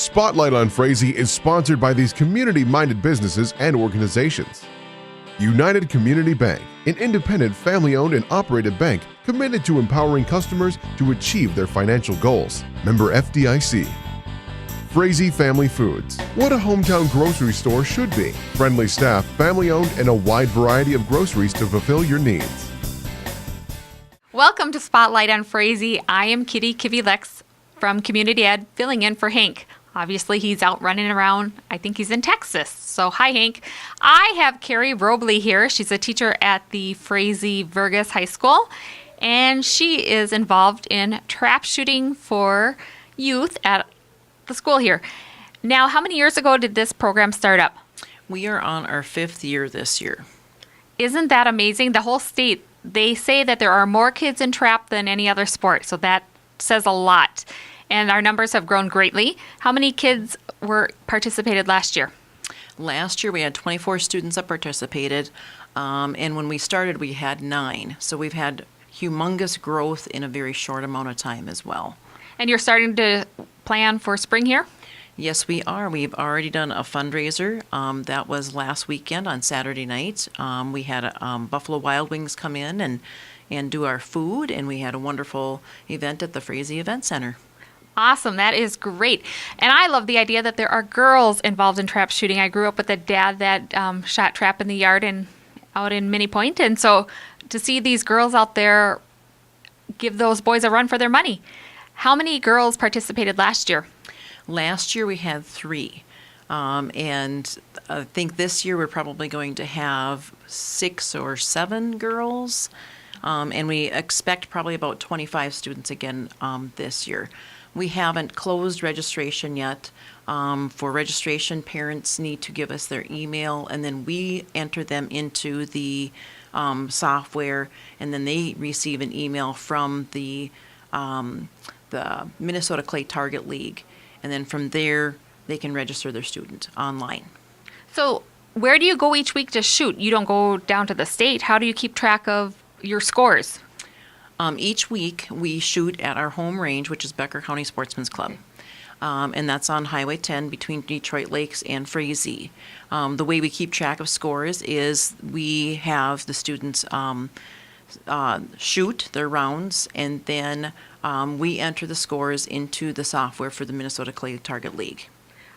Spotlight on Frazee is sponsored by these community-minded businesses and organizations. United Community Bank, an independent, family-owned and operated bank committed to empowering customers to achieve their financial goals. Member FDIC. Frazee Family Foods, what a hometown grocery store should be. Friendly staff, family-owned, and a wide variety of groceries to fulfill your needs. Welcome to Spotlight on Frazee. I am Kitty Kivilex from Community Ed, filling in for Hank. Obviously, he's out running around. I think he's in Texas. So, hi, Hank. I have Carrie Robley here. She's a teacher at the Frazee Vergas High School, and she is involved in trap shooting for youth at the school here. Now, how many years ago did this program start up? We are on our 5th year this year. Isn't that amazing? The whole state, they say that there are more kids in trap than any other sport, so that says a lot. And our numbers have grown greatly. How many kids participated last year? Last year we had 24 students that participated, and when we started we had 9. So we've had humongous growth in a very short amount of time as well. And you're starting to plan for spring here? Yes, we are. We've already done a fundraiser. That was last weekend on Saturday night. We had Buffalo Wild Wings come in and do our food, and we had a wonderful event at the Frazee Event Center. Awesome. That is great. And I love the idea that there are girls involved in trap shooting. I grew up with a dad that shot trap in the yard and out in Minnie Point. And so to see these girls out there give those boys a run for their money. How many girls participated last year? Last year we had 3. And I think this year we're probably going to have 6 or 7 girls. And we expect probably about 25 students again this year. We haven't closed registration yet. For registration, parents need to give us their email, and then we enter them into the software, and then they receive an email from the Minnesota Clay Target League, and then from there they can register their student online. So where do you go each week to shoot? You don't go down to the state. How do you keep track of your scores? Each week we shoot at our home range, which is Becker County Sportsman's Club. And that's on Highway 10 between Detroit Lakes and Frazee. The way we keep track of scores is we have the students shoot their rounds, and then we enter the scores into the software for the Minnesota Clay Target League.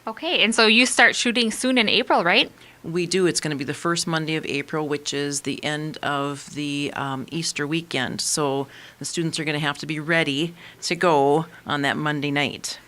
Okay, and so you start shooting soon in April, right? We do. It's going to be the first Monday of April, which is the end of the Easter weekend. So the students are going to have to be ready to go on that Monday night.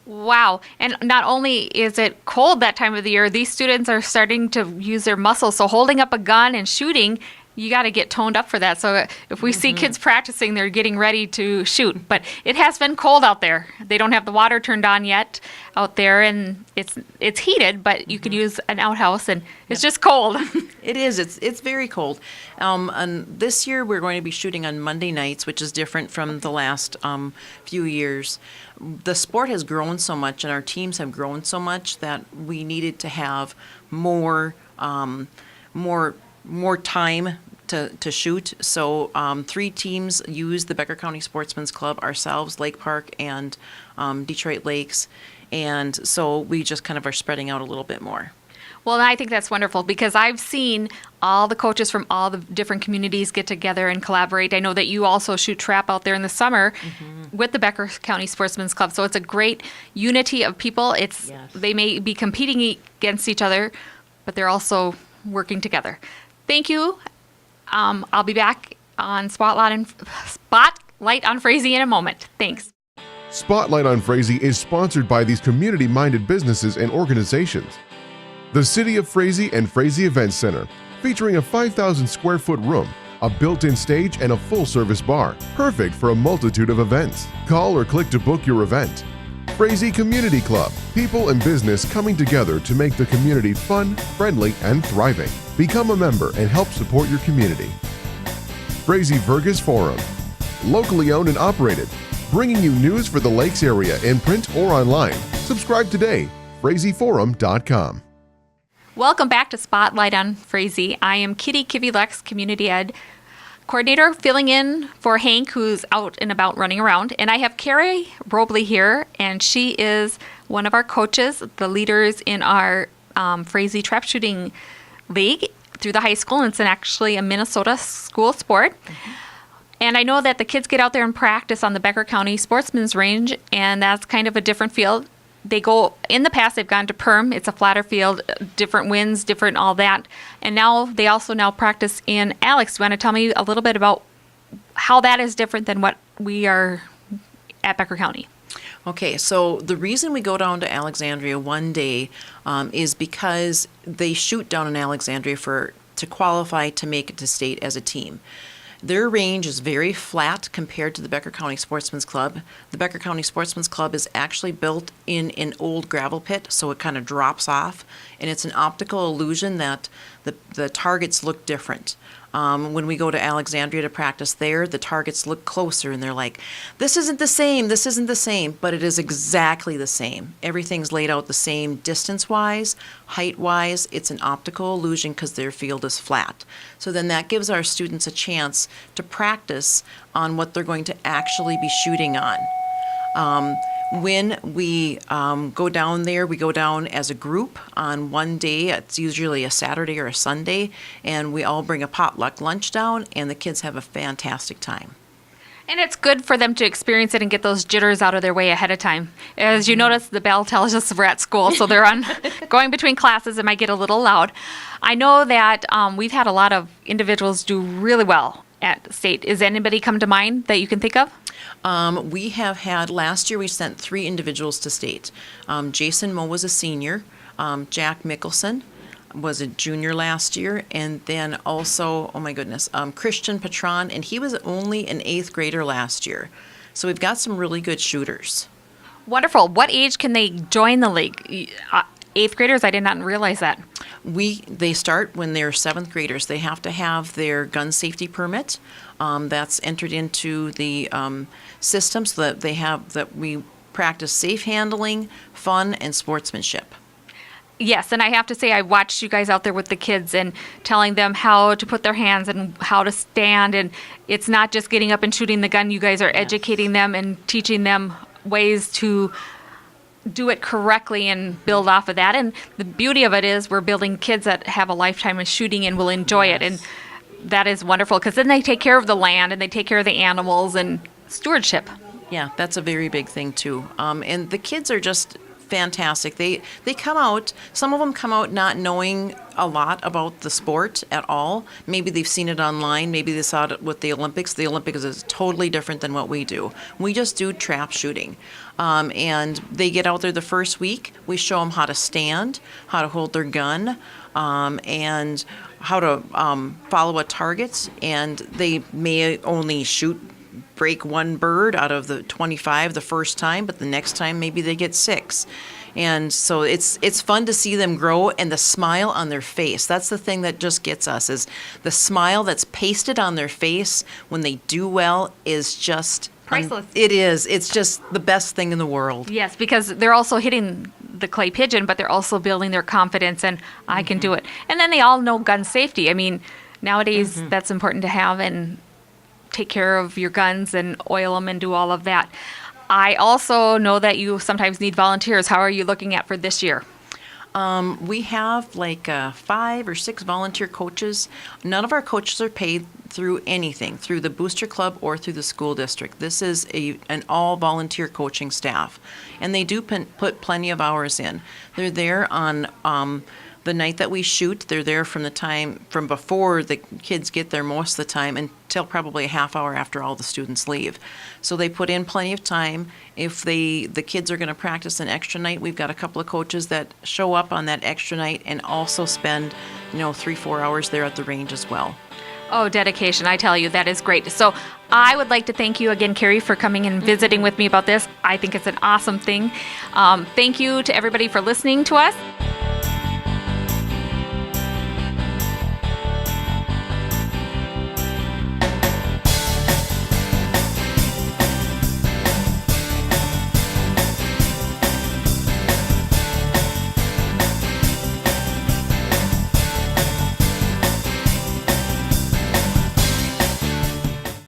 Wow. And not only is it cold that time of the year, these students are starting to use their muscles. So holding up a gun and shooting, you got to get toned up for that. So if we see kids practicing, they're getting ready to shoot. But it has been cold out there. They don't have the water turned on yet out there, and it's heated, but you could use an outhouse, and it's just cold. It is. It's very cold. And this year we're going to be shooting on Monday nights, which is different from the last few years. The sport has grown so much, and our teams have grown so much that we needed to have more time to shoot. So 3 teams use the Becker County Sportsman's Club, ourselves, Lake Park, and Detroit Lakes. And so we just kind of are spreading out a little bit more. Well, I think that's wonderful because I've seen all the coaches from all the different communities get together and collaborate. I know that you also shoot trap out there in the summer with the Becker County Sportsman's Club. So it's a great unity of people. They may be competing against each other, but they're also working together. Thank you. I'll be back on Spotlight on Frazee in a moment. Thanks. Spotlight on Frazee is sponsored by these community-minded businesses and organizations. The City of Frazee and Frazee Event Center, featuring a 5,000 square foot room, a built-in stage, and a full-service bar, perfect for a multitude of events. Call or click to book your event. Frazee Community Club, people and business coming together to make the community fun, friendly, and thriving. Become a member and help support your community. Frazee Vergas Forum, locally owned and operated, bringing you news for the Lakes area in print or online. Subscribe today, FrazeeForum.com. Welcome back to Spotlight on Frazee. I am Kitty Kivilex, Community Ed Coordinator, filling in for Hank, who's out and about running around. And I have Carrie Robley here, and she is one of our coaches, the leaders in our Frazee trap shooting league through the high school, and it's actually a Minnesota school sport. And I know that the kids get out there and practice on the Becker County Sportsman's Range, and that's kind of a different field. They go, in the past, they've gone to Perm. It's a flatter field, different winds, different all that. And now they also now practice in Alex. Do you want to tell me a little bit about how that is different than what we are at Becker County? Okay, so the reason we go down to Alexandria one day is because they shoot down in Alexandria to qualify to make it to state as a team. Their range is very flat compared to the Becker County Sportsman's Club. The Becker County Sportsman's Club is actually built in an old gravel pit, so it kind of drops off, and it's an optical illusion that the targets look different. When we go to Alexandria to practice there, the targets look closer, and they're like, this isn't the same, but it is exactly the same. Everything's laid out the same distance-wise, height-wise. It's an optical illusion because their field is flat. So then that gives our students a chance to practice on what they're going to actually be shooting on. When we go down there, we go down as a group on one day. It's usually a Saturday or a Sunday, and we all bring a potluck lunch down, and the kids have a fantastic time. And it's good for them to experience it and get those jitters out of their way ahead of time. As you notice, the bell tells us we're at school, so they're on going between classes. It might get a little loud. I know that we've had a lot of individuals do really well at state. Is anybody come to mind that you can think of? We have had, last year we sent 3 individuals to state. Jason Moe was a senior. Jack Mickelson was a junior last year. And then also, oh my goodness, Christian Patron, and he was only an 8th grader last year. So we've got some really good shooters. Wonderful. What age can they join the league? 8th graders? I did not realize that. They start when they're 7th graders. They have to have their gun safety permit. That's entered into the system so that we practice safe handling, fun, and sportsmanship. Yes, and I have to say I watched you guys out there with the kids and telling them how to put their hands and how to stand, and it's not just getting up and shooting the gun. You guys are educating them and teaching them ways to do it correctly and build off of that. And the beauty of it is we're building kids that have a lifetime of shooting and will enjoy it, and that is wonderful because then they take care of the land and they take care of the animals and stewardship. Yeah, that's a very big thing too. And the kids are just fantastic. They come out, some of them come out not knowing a lot about the sport at all. Maybe they've seen it online, maybe they saw it with the Olympics. The Olympics is totally different than what we do. We just do trap shooting. And they get out there the first week, we show them how to stand, how to hold their gun, and how to follow a target, and they may only break one bird out of the 25 the first time, but the next time maybe they get 6. And so it's fun to see them grow, and the smile on their face. That's the thing that just gets us, is the smile that's pasted on their face when they do well is just priceless. It is. It's just the best thing in the world. Yes, because they're also hitting the clay pigeon, but they're also building their confidence and I can do it. And then they all know gun safety. I mean, nowadays that's important to have, and take care of your guns and oil them and do all of that. I also know that you sometimes need volunteers. How are you looking at for this year? We have like 5 or 6 volunteer coaches. None of our coaches are paid through anything, through the booster club or through the school district. This is an all volunteer coaching staff, and they do put plenty of hours in. They're there on the night that we shoot. They're there from before the kids get there most of the time until probably a half hour after all the students leave. So they put in plenty of time. If the kids are going to practice an extra night, we've got a couple of coaches that show up on that extra night and also spend 3-4 hours there at the range as well. Oh, dedication. I tell you, that is great. So I would like to thank you again, Carrie, for coming and visiting with me about this. I think it's an awesome thing. Thank you to everybody for listening to us.